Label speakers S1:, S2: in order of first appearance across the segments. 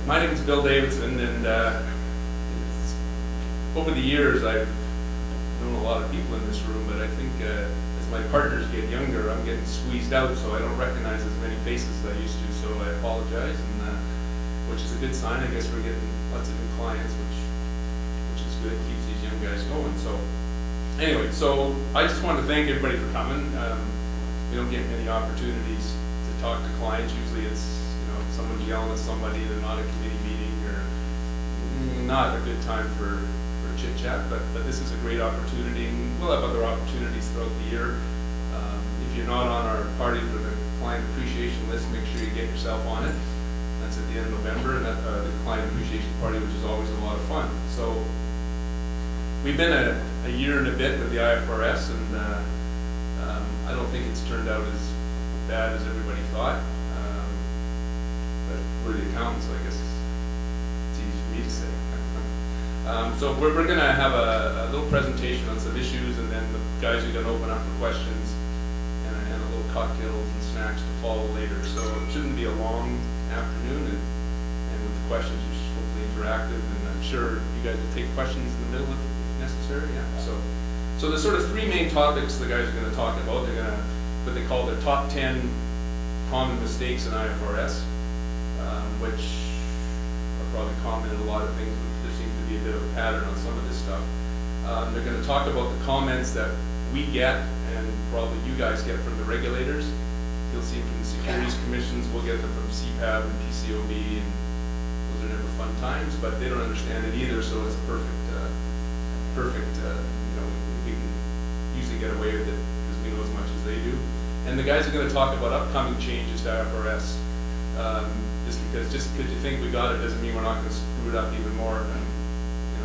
S1: My name is Bill Davidson, and over the years I've known a lot of people in this room, but I think as my partners get younger, I'm getting squeezed out, so I don't recognize as many faces as I used to, so I apologize, and which is a good sign. I guess we're getting lots of new clients, which is good, keeps these young guys going. So anyway, so I just want to thank everybody for coming. We don't get many opportunities to talk to clients. Usually it's, someone's yelling at somebody, they're not a committee meeting, or not a good time for chit chat, but this is a great opportunity, and we'll have other opportunities throughout the year. If you're not on our party for the client appreciation list, make sure you get yourself on it. That's at the end of November, and the client appreciation party, which is always a lot of fun. So we've been a year and a bit with the IFRS, and I don't think it's turned out as bad as everybody thought. But we're the accountants, so I guess it's easy for me to say. So we're going to have a little presentation on some issues, and then the guys are going to open up for questions and a little cocktails and snacks to follow later. So it shouldn't be a long afternoon, and with the questions, you're hopefully interactive, and I'm sure you guys will take questions in the middle if necessary. Yeah. So there's sort of three main topics the guys are going to talk about. They're going to, what they call their top 10 common mistakes in IFRS, which are probably common in a lot of things, but there seems to be a bit of a pattern on some of this stuff. They're going to talk about the comments that we get, and probably you guys get from the regulators. You'll see them from the securities commissions, we'll get them from CPAB and PCOB, and those are never fun times, but they don't understand it either, so it's a perfect, we can usually get away with it because we know as much as they do. And the guys are going to talk about upcoming changes to IFRS. Just because you think we got it doesn't mean we're not going to screw it up even more. And,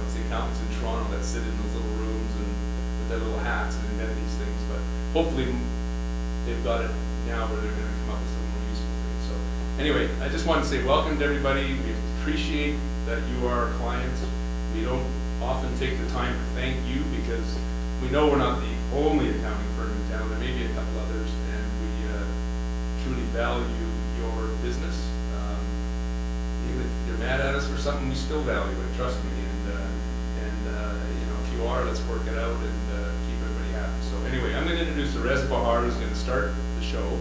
S1: it's the accountants in Toronto that sit in those little rooms and with their little hats and invent these things. But hopefully they've got it now where they're going to come up with some more useful things. So anyway, I just want to say welcome to everybody. We appreciate that you are our clients. We don't often take the time to thank you because we know we're not the only accounting firm in town. There may be a couple others, and we truly value your business. Even if you're mad at us for something, we still value it, trust me. If you are, let's work it out and keep everybody happy. So anyway, I'm going to introduce Erez Bahar, who's going to start the show.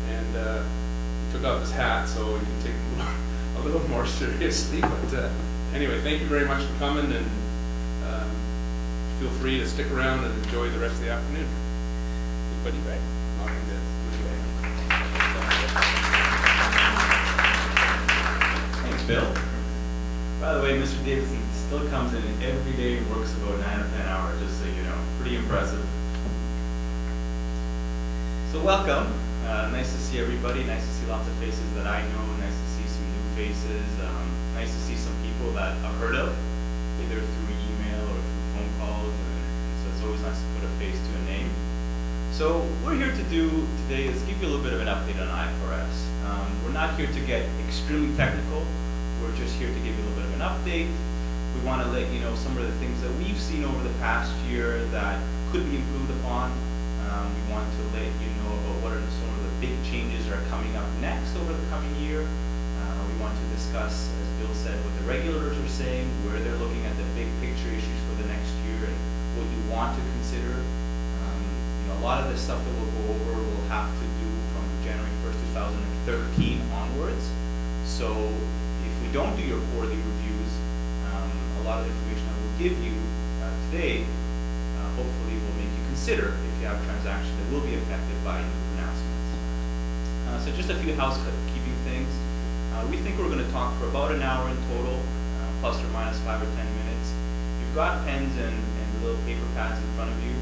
S1: And he took off his hat, so he can take it a little more seriously. But anyway, thank you very much for coming, and feel free to stick around and enjoy the rest of the afternoon. Everybody, right?
S2: Thanks, Bill. By the way, Mr. Davidson still comes in every day and works about 9 or 10 hours, just so you know. Pretty impressive. So welcome. Nice to see everybody. Nice to see lots of faces that I know. Nice to see some new faces. Nice to see some people that I've heard of, either through email or through phone calls. So it's always nice to put a face to a name. So what we're here to do today is give you a little bit of an update on IFRS. We're not here to get extremely technical. We're just here to give you a little bit of an update. We want to let you know some of the things that we've seen over the past year that could be improved upon. We want to let you know about what are some of the big changes that are coming up next over the coming year. We want to discuss, as Bill said, what the regulators are saying, where they're looking at the big picture issues for the next year, and what you want to consider. A lot of the stuff that we'll go over will have to do from January 1st, 2013 onwards. So if we don't do your quarterly reviews, a lot of the information I will give you today hopefully will make you consider if you have transactions that will be affected by new pronouncements. So just a few housekeeping things. We think we're going to talk for about an hour in total, plus or minus 5 or 10 minutes. You've got pens and little paper pads in front of you.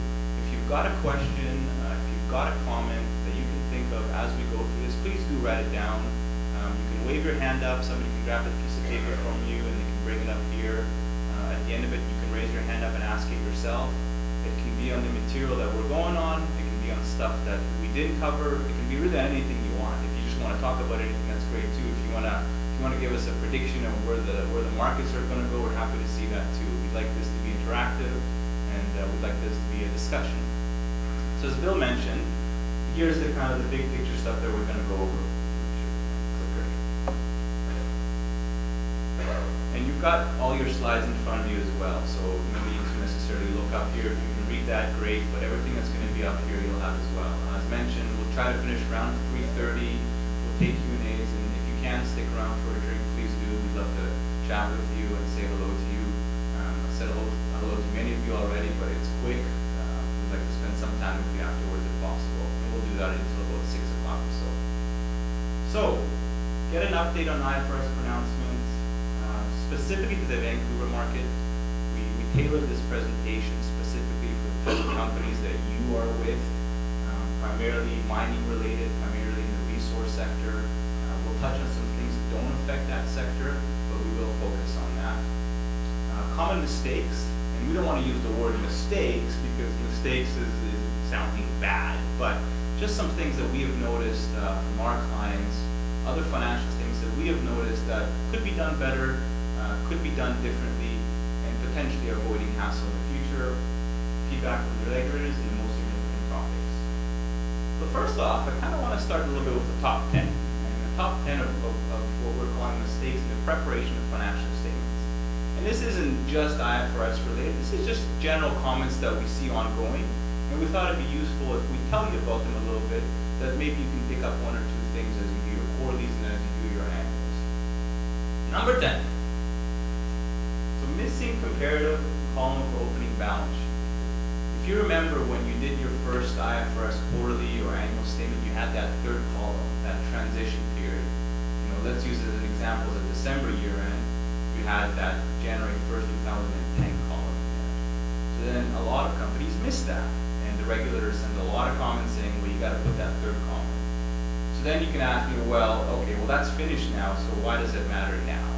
S2: If you've got a question, if you've got a comment that you can think of as we go through this, please do write it down. You can wave your hand up, somebody can grab a piece of paper from you and they can bring it up here. At the end of it, you can raise your hand up and ask it yourself. It can be on the material that we're going on, it can be on stuff that we didn't cover, it can be really anything you want. If you just want to talk about anything, that's great too. If you want to give us a prediction of where the markets are going to go, we're happy to see that too. We'd like this to be interactive, and we'd like this to be a discussion. So as Bill mentioned, here's the kind of the big picture stuff that we're going to go over. got all your slides in front of you as well, so no need to necessarily look up here. If you can read that, great, but everything that's going to be up here you'll have as well. As mentioned, we'll try to finish around 3:30. We'll take Q&As, and if you can stick around for a drink, please do. We'd love to chat with you and say hello to you. I said hello to many of you already, but it's quick. We'd like to spend some time with you afterwards if possible. And we'll do that until about 6 o'clock or so. So, get an update on IFRS pronouncements. Specifically to the Vancouver market, we tailored this presentation specifically for the type of companies that you are with, primarily mining related, primarily in the resource sector. We'll touch on some things that don't affect that sector, but we will focus on that. Common mistakes, and we don't want to use the word mistakes because mistakes is sounding bad, but just some things that we have noticed from our clients, other financial statements that we have noticed that could be done better, could be done differently, and potentially avoiding hassle in the future, feedback from the regulators, and the most significant topics. But first off, I kind of want to start a little bit with the top 10, and the top 10 of what we're calling mistakes in the preparation of financial statements. And this isn't just IFRS related, this is just general comments that we see ongoing, and we thought it'd be useful if we tell you about them a little bit, that maybe you can pick up one or two things as you do your quarterlies and as you do your annuals. Number 10. So missing comparative column for opening balance sheet. If you remember when you did your first IFRS quarterly or annual statement, you had that third column, that transition period. You know, let's use it as an example, as a December year end, you had that January 1st, 2010 column there. So then a lot of companies missed that, and the regulators send a lot of comments saying, well, you got to put that third column. So then you can ask me, well, okay, well that's finished now, so why does it matter now?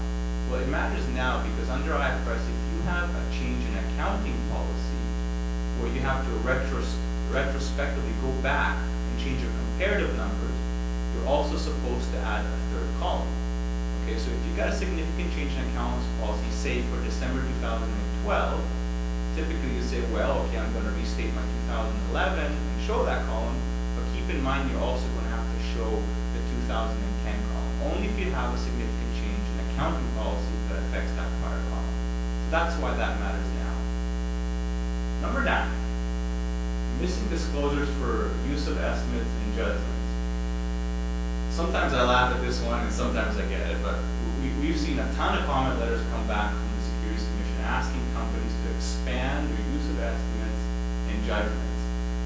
S2: Well, it matters now because under IFRS, if you have a change in accounting policy, where you have to retrospectively go back and change your comparative numbers, you're also supposed to add a third column. Okay, so if you got a significant change in accounting policy, say for December 2012, typically you say, well, okay, I'm going to restate my 2011 and show that column, but keep in mind you're also going to have to show the 2010 column, only if you have a significant change in accounting policy that affects that prior column. So that's why that matters now. Number 9, missing disclosures for use of estimates and judgments. Sometimes I laugh at this one and sometimes I get it, but we've seen a ton of comment letters come back from the Securities Commission asking companies to expand their use of estimates and judgments.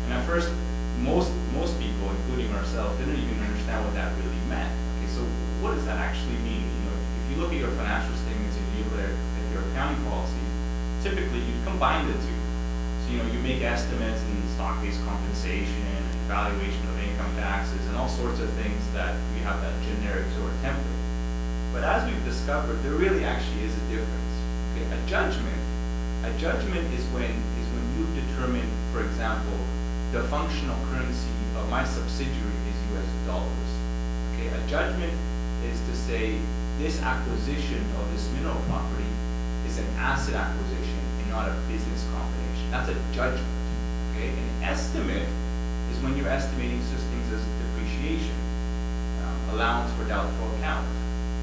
S2: And at first, most people, including ourselves, didn't even understand what that really meant. Okay, so what does that actually mean? You know, if you look at your financial statements and you look at your accounting policy, typically you combine the two. So you know, you make estimates in stock-based compensation and valuation of income taxes and all sorts of things that we have that generic sort of template. But as we've discovered, there really actually is a difference. Okay, a judgment is when you've determined, for example, the functional currency of my subsidiary is US dollars. Okay, a judgment is to say this acquisition of this mineral property is an asset acquisition and not a business combination. That's a judgment. Okay, an estimate is when you're estimating such things as depreciation, allowance for doubtful account,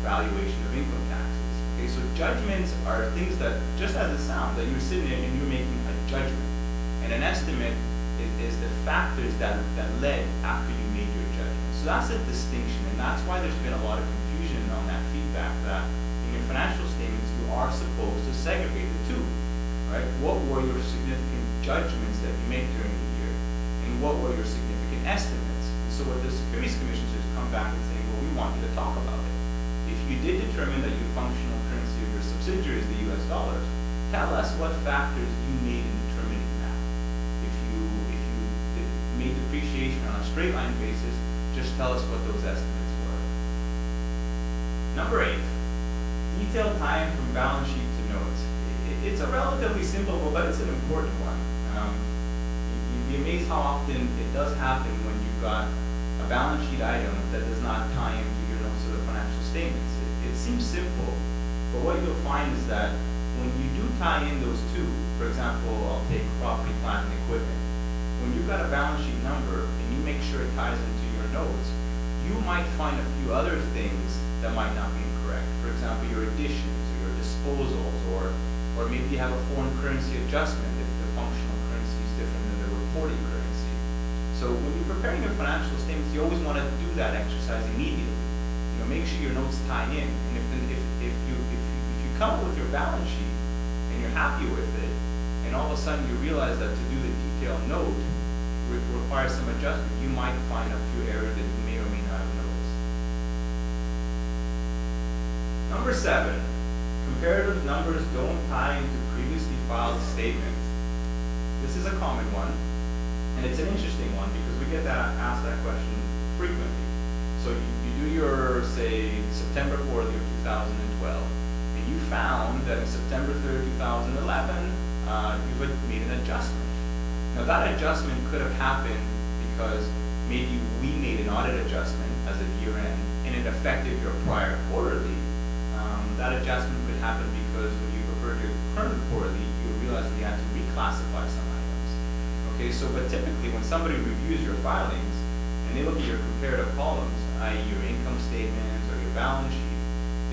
S2: valuation of income taxes. Okay, so judgments are things that, just as it sounds, that you're sitting there and you're making a judgment. And an estimate is the factors that led after you made your judgment. So that's a distinction, and that's why there's been a lot of confusion on that feedback that in your financial statements you are supposed to segregate the two, right? What were your significant judgments that you made during the year, and what were your significant estimates? And so what the Securities Commission has come back and saying, well, we want you to talk about it. If you did determine that your functional currency of your subsidiary is the US dollars, tell us what factors you made in determining that. If you made depreciation on a straight line basis, just tell us what those estimates were. Number 8, detailed time from balance sheet to notes. It's a relatively simple one, but it's an important one. You'd be amazed how often it does happen when you've got a balance sheet item that does not tie into your notes of the financial statements. It seems simple, but what you'll find is that when you do tie in those two, for example, I'll take property, plant, and equipment. When you've got a balance sheet number and you make sure it ties into your notes, you might find a few other things that might not be included. correct. For example, your additions or your disposals, or maybe you have a foreign currency adjustment if the functional currency is different than the reporting currency. So when you're preparing your financial statements, you always want to do that exercise immediately. You know, make sure your notes tie in. And if you come up with your balance sheet and you're happy with it, and all of a sudden you realize that to do the detailed note requires some adjustment, you might find a few errors that you may or may not have noticed. Number 7, comparative numbers don't tie into previously filed statements. This is a common one, and it's an interesting one because we get asked that question frequently. So you do your, say, September quarterly of 2012, and you found that in September 3rd, 2011, you've made an adjustment. Now that adjustment could have happened because maybe we made an audit adjustment as of year end and it affected your prior quarterly. That adjustment could happen because when you prepared your current quarterly, you realized that you had to reclassify some items. Okay, so but typically when somebody reviews your filings and they look at your comparative columns, i.e. your income statements or your balance sheet,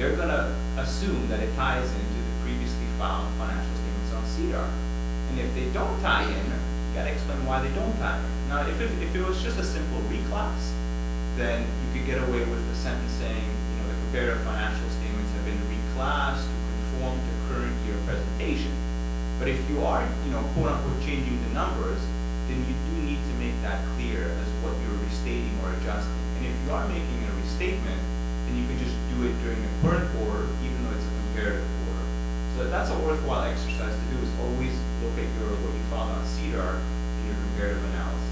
S2: they're gonna assume that it ties into the previously filed financial statements on CDAR. And if they don't tie in, you gotta explain why they don't tie in. Now, if it was just a simple reclass, then you could get away with the sentence saying, you know, the comparative financial statements have been reclassed to conform to current year presentation. But if you are, you know, quote unquote changing the numbers, then you do need to make that clear as what you're restating or adjusting. And if you are making a restatement, then you can just do it during the current quarter, even though it's a comparative quarter. So that's a worthwhile exercise to do, is always look at what you filed on CDAR in your comparative analysis.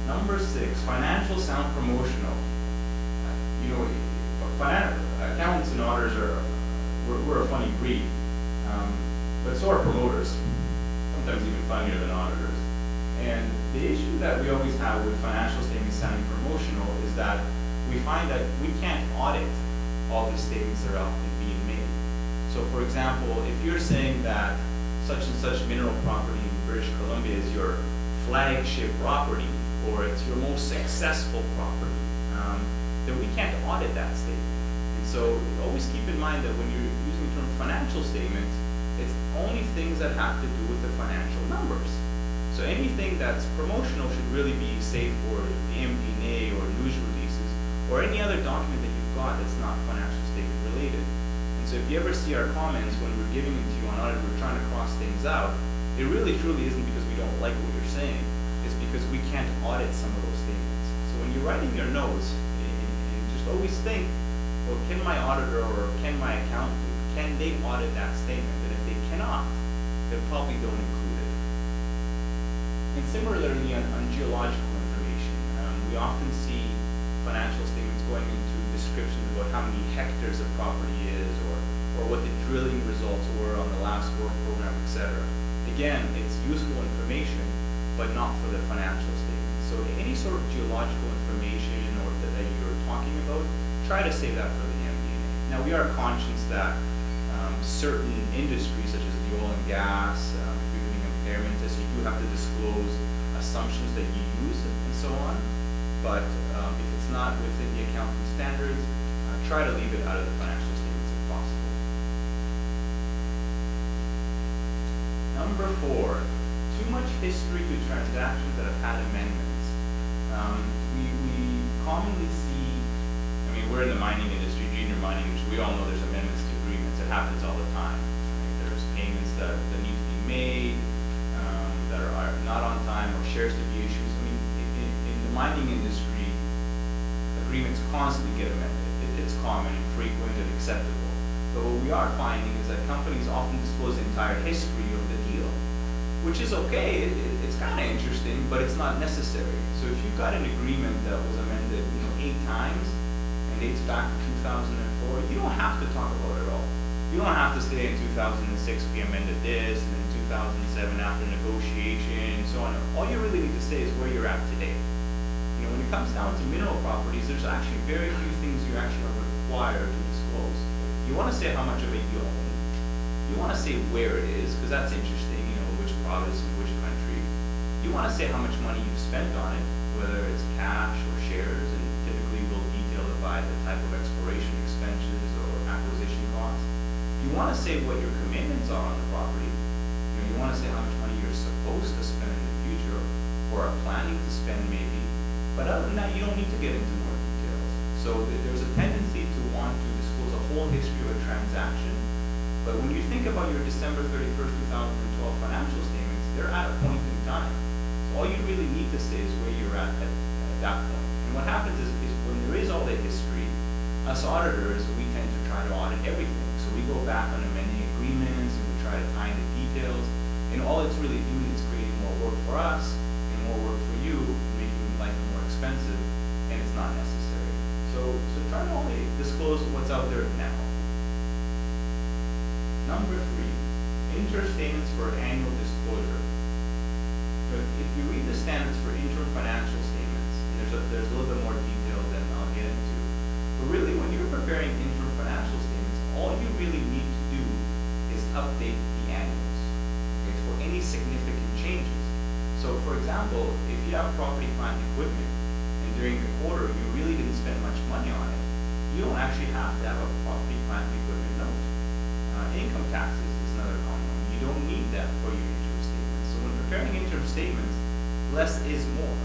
S2: Number 6, financial sound promotional. You know, accountants and auditors we're a funny breed, but so are promoters. Sometimes even funnier than auditors. And the issue that we always have with financial statements sounding promotional is that we find that we can't audit all the statements that are out and being made. So for example, if you're saying that such and such mineral property in British Columbia is your flagship property, or it's your most successful property, then we can't audit that statement. And so always keep in mind that when you're using the term financial statements, it's only things that have to do with the financial numbers. So anything that's promotional should really be, say, for the MD&A or news releases, or any other document that you've got that's not financial statement related. And so if you ever see our comments when we're giving them to you on audit, we're trying to cross things out, it really truly isn't because we don't like what you're saying, it's because we can't audit some of those statements. So when you're writing your notes, and just always think, well, can my auditor or can my accountant, can they audit that statement? And if they cannot, they probably don't include it. And similarly on geological information, we often see financial statements going into descriptions about how many hectares a property is, or what the drilling results were on the last work program, etc. Again, it's useful information, but not for the financial statement. So any sort of geological information or that you're talking about, try to save that for the MD&A. Now we are conscious that certain industries, such as the oil and gas, if you're doing impairment tests, you do have to disclose assumptions that you use and so on. But if it's not within the accounting standards, try to leave it out of the financial statements if possible. Number 4, too much history to transactions that have had amendments. We commonly see, I mean, we're in the mining industry, junior mining industry, we all know there's amendments to agreements. It happens all the time. Right? There's payments that need to be made, that are not on time, or shares to be issued. I mean, in the mining industry, agreements constantly get amended. It's common and frequent and acceptable. But what we are finding is that companies often disclose the entire history of the deal, which is okay. It's kind of interesting, but it's not necessary. So if you've got an agreement that was amended, 8 times and dates back to 2004, you don't have to talk about it all. You don't have to say in 2006 we amended this, and in 2007 after negotiation, and so on. All you really need to say is where you're at today. When it comes down to mineral properties, there's actually very few things you actually are required to disclose. You want to say how much of it you own. You want to say where it is, because that's interesting, which province and which country. You want to say how much money you've spent on it, whether it's cash or shares, and typically we'll detail it by specify the type of exploration expenses or acquisition costs. You want to say what your commitments are on the property. You want to say how much money you're supposed to spend in the future or are planning to spend maybe. But other than that, you don't need to get into more details. So there's a tendency to want to disclose a whole history of a transaction. But when you think about your December 31st, 2012 financial statements, they're at a point in time. So all you really need to say is where you're at that point. And what happens is when there is all the history, us auditors, we tend to try to audit everything. So we go back on amending agreements and we try to find the details. And all it's really doing is creating more work for us and more work for you, and making life more expensive, and it's not necessary. So try to only disclose what's out there now. Number 3, interim statements for annual disclosure. If you read the standards for interim financial statements, and there's a little bit more detail than I'll get into, but really when you're preparing interim financial statements, all you really need to do is update the annuals, okay, for any significant changes. So for example, if you have property, plant, and equipment, and during the quarter you really didn't spend much money on it, you don't actually have to have a property, plant, and equipment note. Income taxes is another common one. You don't need that for your interim statements. So when preparing interim statements, less is more.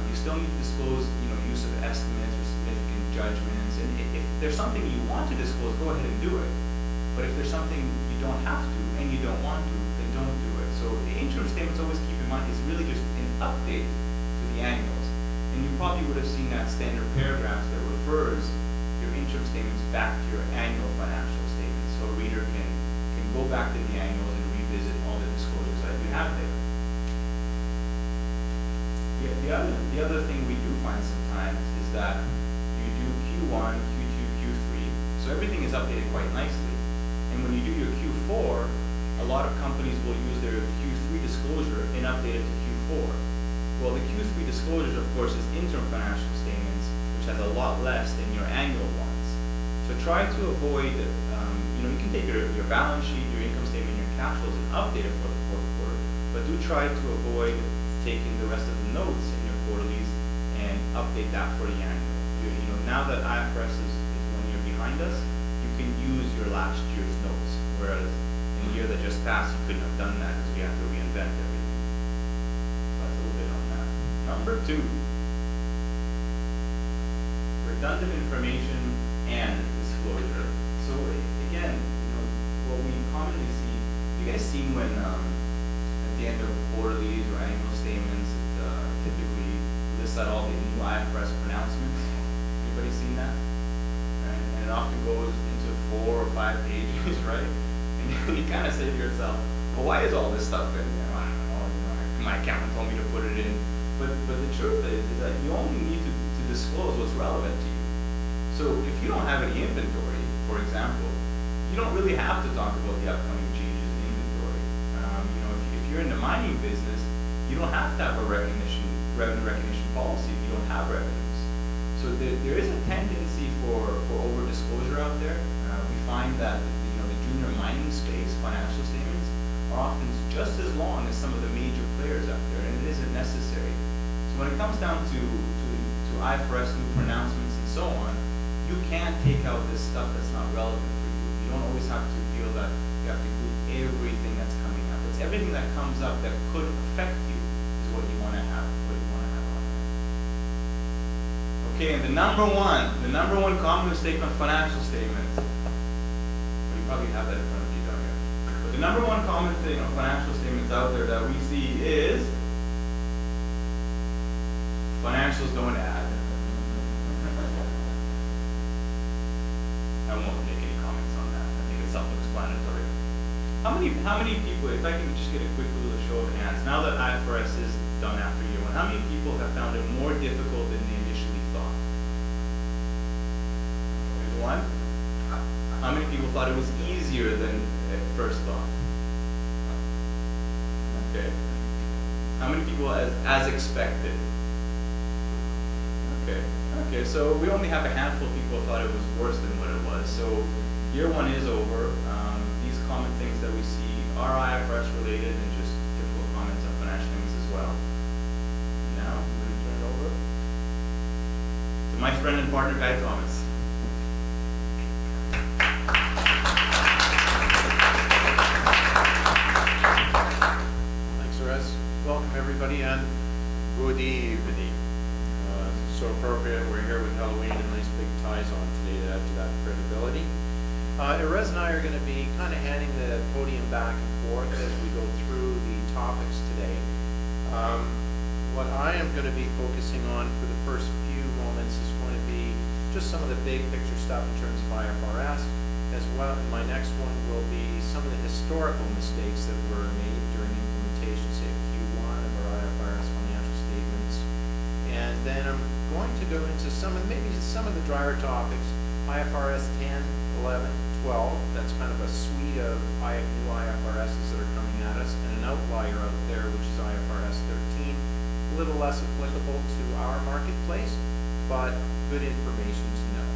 S2: You still need to disclose, use of estimates or significant judgments. And if there's something you want to disclose, go ahead and do it. But if there's something you don't have to and you don't want to, then don't do it. So the interim statements, always keep in mind, is really just an update to the annuals. And you probably would have seen that standard paragraph that refers your interim statements back to your annual financial statements. So a reader can go back to the annuals and revisit all the disclosures that you have there. The other thing we do find sometimes is that you do Q1, Q2, Q3, so everything is updated quite nicely. And when you do your Q4, a lot of companies will use their Q3 disclosure and update it to Q4. Well, the Q3 disclosure, of course, is interim financial statements, which has a lot less than your annual ones. So try to avoid, you can take your balance sheet, your income statement, your cash flows, and update it for the fourth quarter. But do try to avoid taking the rest of the notes in your quarterlies and update that for the annual. Now that IFRS is 1 year behind us, you can use your last year's notes, whereas in the year that just passed, you couldn't have done that because we had to reinvent everything. So that's a little bit on that. Number 2, redundant information and disclosure. So again, what we commonly see, you guys seen when at the end of quarterlies or annual statements, it typically lists out all the new IFRS pronouncements. Anybody seen that? Right? And it often goes into 4 or 5 pages, right? And you kind of say to yourself, well, why is all this stuff in there? I don't know, my accountant told me to put it in. But the truth is that you only need to disclose what's relevant to you. So if you don't have any inventory, for example, you don't really have to talk about the upcoming changes in inventory. If you're in the mining business, you don't have to have a revenue recognition policy if you don't have revenues. So there is a tendency for over disclosure out there. We find that the junior mining space financial statements are often just as long as some of the major players out there, and it isn't necessary. So when it comes down to IFRS new pronouncements and so on, you can't take out this stuff that's not relevant for you. You don't always have to feel that you have to include everything that's coming up. It's everything that comes up that could affect you is what you want to have on there. Okay, and the number one common mistake on financial statements. Well, you probably have that in front of you, don't you? But the number one common thing on financial statements out there that we see is financials don't add. I won't make any comments on that. I think it's self-explanatory. How many people, if I can just get a quick little show of hands, now that IFRS is done after year 1, how many people have found it more difficult than they initially thought? There's one. How many people thought it was easier than at first thought? Okay. How many people as expected? Okay, so we only have a handful of people who thought it was worse than what it was. So year 1 is over. These common things that we see are IFRS related and just typical comments on financial statements as well. Now I'm going to turn it over to to my friend and partner, Guy Thomas.
S3: Thanks, Erez. Welcome, everybody, and good evening. So appropriate, we're here with Halloween and nice big ties on today to add to that credibility. Erez and I are going to be kind of handing the podium back and forth as we go through the topics today. What I am going to be focusing on for the first few moments is going to be just some of the big picture stuff in terms of IFRS, as well. My next one will be some of the historical mistakes that were made during implementation, say Q1 of our IFRS financial statements. And then I'm going to go into maybe some of the drier topics, IFRS 10, 11, 12. That's kind of a suite of new IFRSs that are coming at us, and an outlier out there, which is IFRS 13. A little less applicable to our marketplace, but good information to know.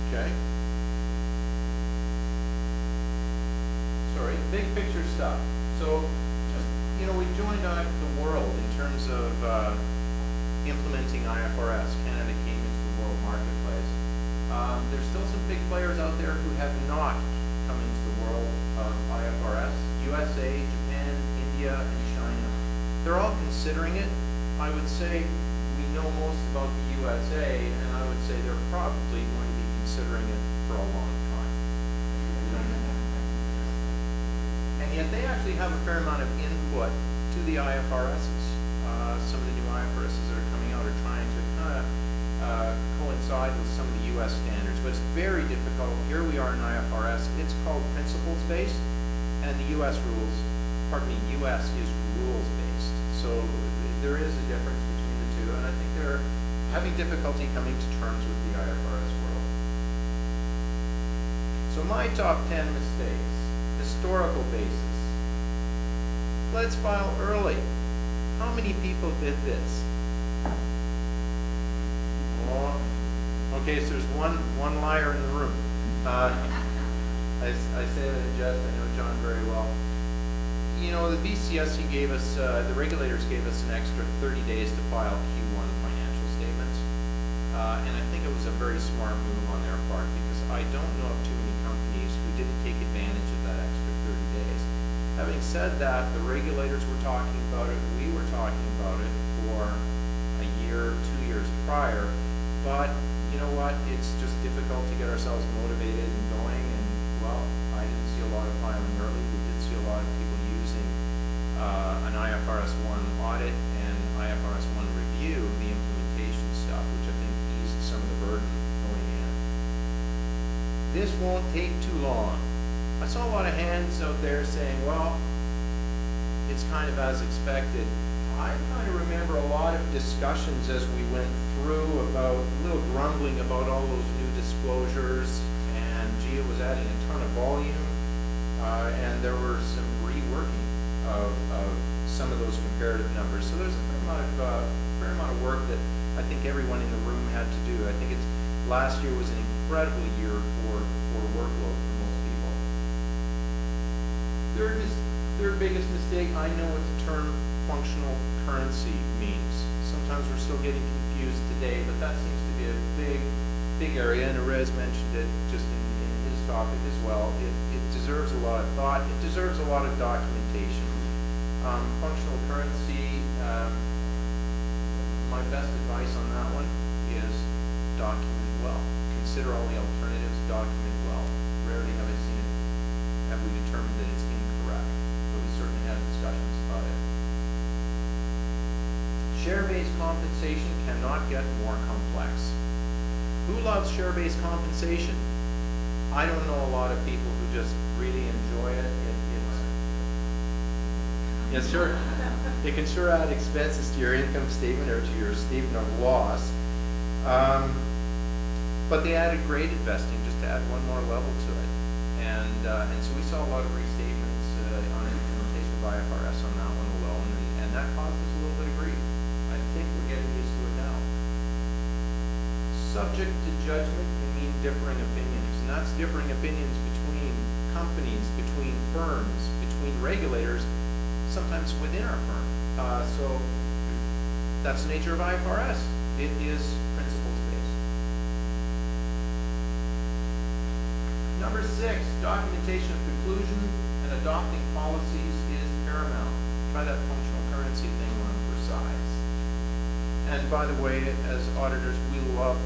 S3: Okay. Sorry, big picture stuff. So, just, we joined the world in terms of implementing IFRS. Canada came into the world marketplace. There's still some big players out there who have not come into the world of IFRS. USA, Japan, India, and China. They're all considering it. I would say we know most about the USA, and I would say they're probably going to be considering it for a long time. And yet they actually have a fair amount of input to the IFRSs. Some of the new IFRSs that are coming out are trying to kind of coincide with some of the US standards, but it's very difficult. Here we are in IFRS, it's called principles-based, and the US US is rules-based. So there is a difference between the two, and I think they're having difficulty coming to terms with the IFRS world. So my top 10 mistakes, historical basis. Let's file early. How many people did this? Oh, okay, so there's one liar in the room. I say that in jest, I know John very well. The BCSC gave us, the regulators gave us an extra 30 days to file Q1 financial statements. And I think it was a very smart move on their part, because I don't know of too many companies who didn't take advantage of that extra 30 days. Having said that, the regulators were talking about it, we were talking about it for a year, 2 years prior, but you know what, it's just difficult to get ourselves motivated and going, and well, I didn't see a lot of filing early. We did see a lot of people using an IFRS 1 audit and IFRS 1 review, the implementation stuff, which I think eased some of the burden going in. This won't take too long. I saw a lot of hands out there saying, well, it's kind of as expected. I kind of remember a lot of discussions as we went through about a little grumbling about all those new disclosures, and gee, it was adding a ton of volume, and there were some reworking of some of those comparative numbers. So there's a fair amount of work that I think everyone in the room had to do. I think last year was an incredible year for workload for most people. Third biggest mistake, I know what the term functional currency means. Sometimes we're still getting confused today, but that seems to be a big area, and Erez mentioned it just in his topic as well. It deserves a lot of thought. It deserves a lot of documentation. Functional currency, my best advice on that one is document well. Consider all the alternatives, document well. Rarely have we determined that it's incorrect, but we certainly had discussions about it. Share-based compensation cannot get more complex. Who loves share-based compensation? I don't know a lot of people who just really enjoy it. Yes, sure. It can sure add expenses to your income statement or to your statement of loss. But they added graded vesting just to add one more level to it. And so we saw a lot of restatements on implementation of IFRS on that one alone, and that caused us a little bit of grief. I think we're getting used to it now. Subject to judgment can mean differing opinions, and that's differing opinions between companies, between firms, between regulators, sometimes within our firm. So that's the nature of IFRS. It is principles-based. Number 6, documentation of conclusion and adopting policies is paramount. Try that functional currency thing on for size. And by the way, as auditors, we love